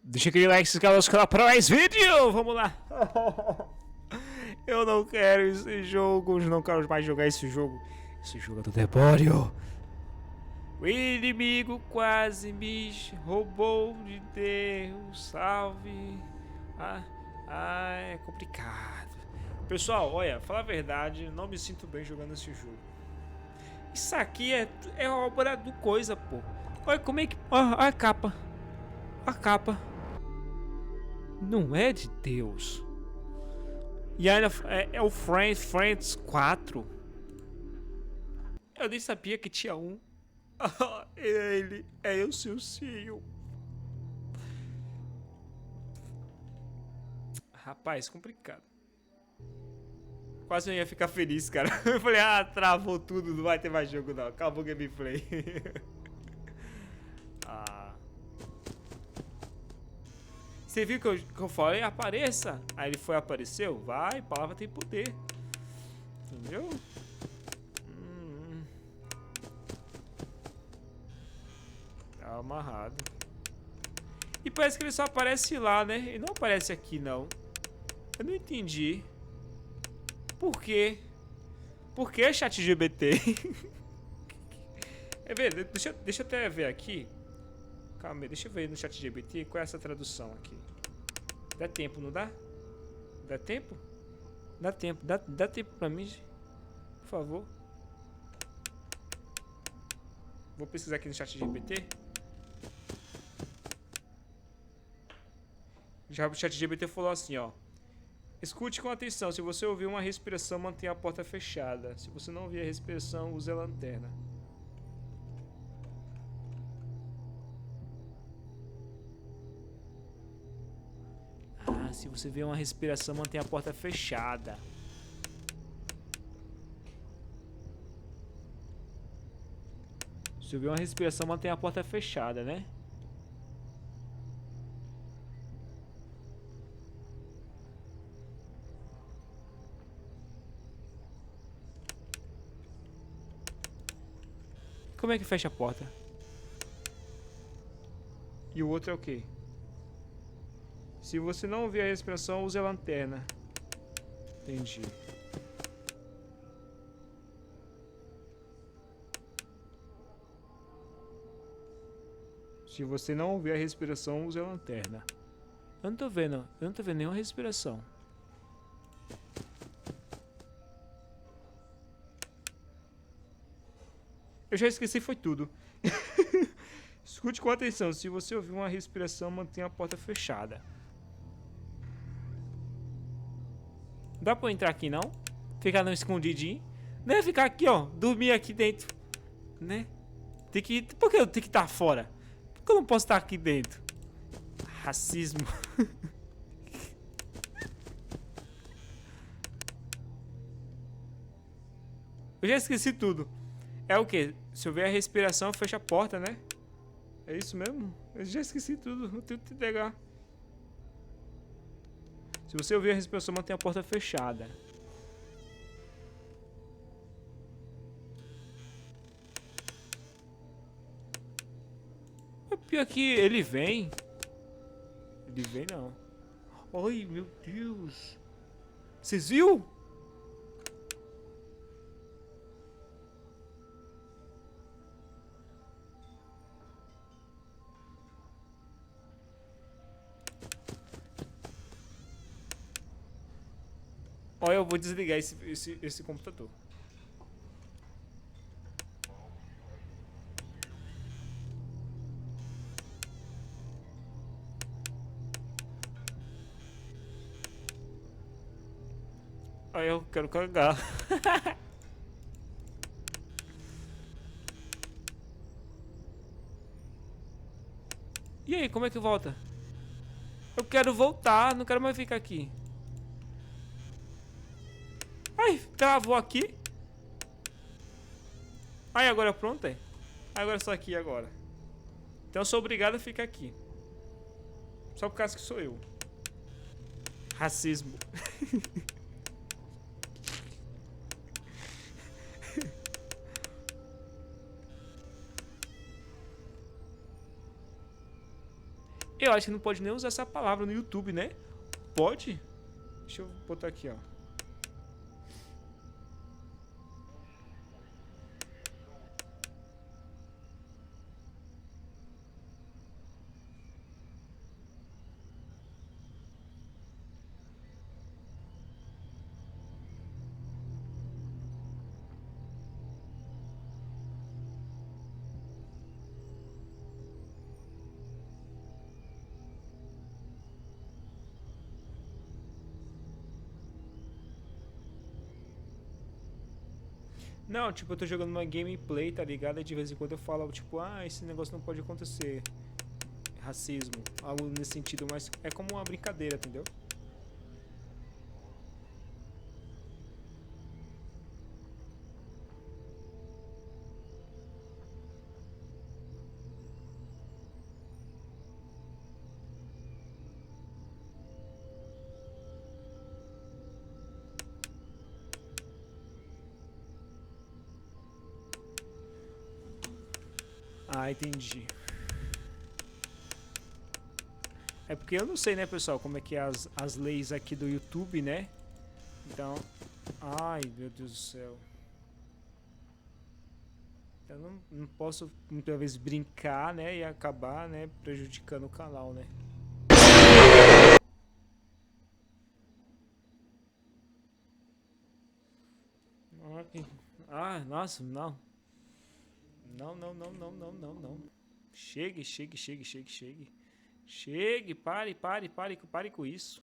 Deixa aquele like, se inscreva para mais vídeo. Vamos lá. Eu não quero esse jogo. Eu não quero mais jogar esse jogo. Esse jogo é do demônio. O inimigo quase me roubou de Deus. Salve. É complicado. Pessoal, olha, falar a verdade, não me sinto bem jogando esse jogo. Isso aqui é obra do coisa, pô. Olha como é que... Olha a capa. A capa. Não é de Deus. E ainda é o Friends 4. Eu nem sabia que tinha um. Ele é o seu CEO. Rapaz, complicado. Quase eu ia ficar feliz, cara. Eu falei, travou tudo, não vai ter mais jogo não. Acabou o gameplay. Você viu que eu falei, apareça. Aí ele foi, apareceu. Vai, palavra tem poder. Entendeu? Tá amarrado. E parece que ele só aparece lá, né? Ele não aparece aqui, não. Eu não entendi. Por quê? Por que ChatGPT? Deixa eu até ver aqui. Calma aí, deixa eu ver no ChatGPT qual é essa tradução aqui. Dá tempo, não dá? Dá tempo? Dá tempo, dá tempo pra mim, por favor. Vou pesquisar aqui no ChatGPT. Já o ChatGPT falou assim, ó. Escute com atenção, se você ouvir uma respiração, mantenha a porta fechada. Se você não ouvir a respiração, use a lanterna. Se você vê uma respiração, mantenha a porta fechada. Se ouvir uma respiração, mantenha a porta fechada, né? Como é que fecha a porta? E o outro é o quê? Se você não ouvir a respiração, use a lanterna. Entendi. Se você não ouvir a respiração, use a lanterna. Eu não tô vendo nenhuma respiração. Eu já esqueci, foi tudo. Escute com atenção. Se você ouvir uma respiração, mantenha a porta fechada. Não dá pra eu entrar aqui, não? Ficar no escondidinho? Não é ficar aqui, ó. Dormir aqui dentro. Né? Tem que... Por que eu tenho que estar fora? Por que eu não posso estar aqui dentro? Racismo. Eu já esqueci tudo. É o que? Se eu ver a respiração, fecha a porta, né? É isso mesmo? Eu já esqueci tudo. Eu tenho que pegar. Se você ouvir a respiração, mantém a porta fechada. É pior que ele vem. Ele vem não. Ai, meu Deus. Vocês viram? Olha, eu vou desligar esse computador. Olha, eu quero cagar. E aí, como é que volta? Eu quero voltar, não quero mais ficar aqui. Ai, travou aqui. Ai, agora pronto, é? Agora só aqui agora. Então eu sou obrigado a ficar aqui. Só por causa que sou eu. Racismo. Eu acho que não pode nem usar essa palavra no YouTube, né? Pode? Deixa eu botar aqui, ó. Não, tipo, eu tô jogando uma gameplay, tá ligado? E de vez em quando eu falo, tipo, ah, esse negócio não pode acontecer. Racismo, algo nesse sentido, mas é como uma brincadeira, entendeu? Ah, entendi. É porque eu não sei, né, pessoal, como é que é as leis aqui do YouTube, né? Então, ai, meu Deus do céu. Eu não posso muitas vezes brincar, né, e acabar, né, prejudicando o canal, né? Nossa, não. Não, não, não, não, não, não, não. Chegue, chegue, chegue, chegue, chegue. Chegue, pare com isso.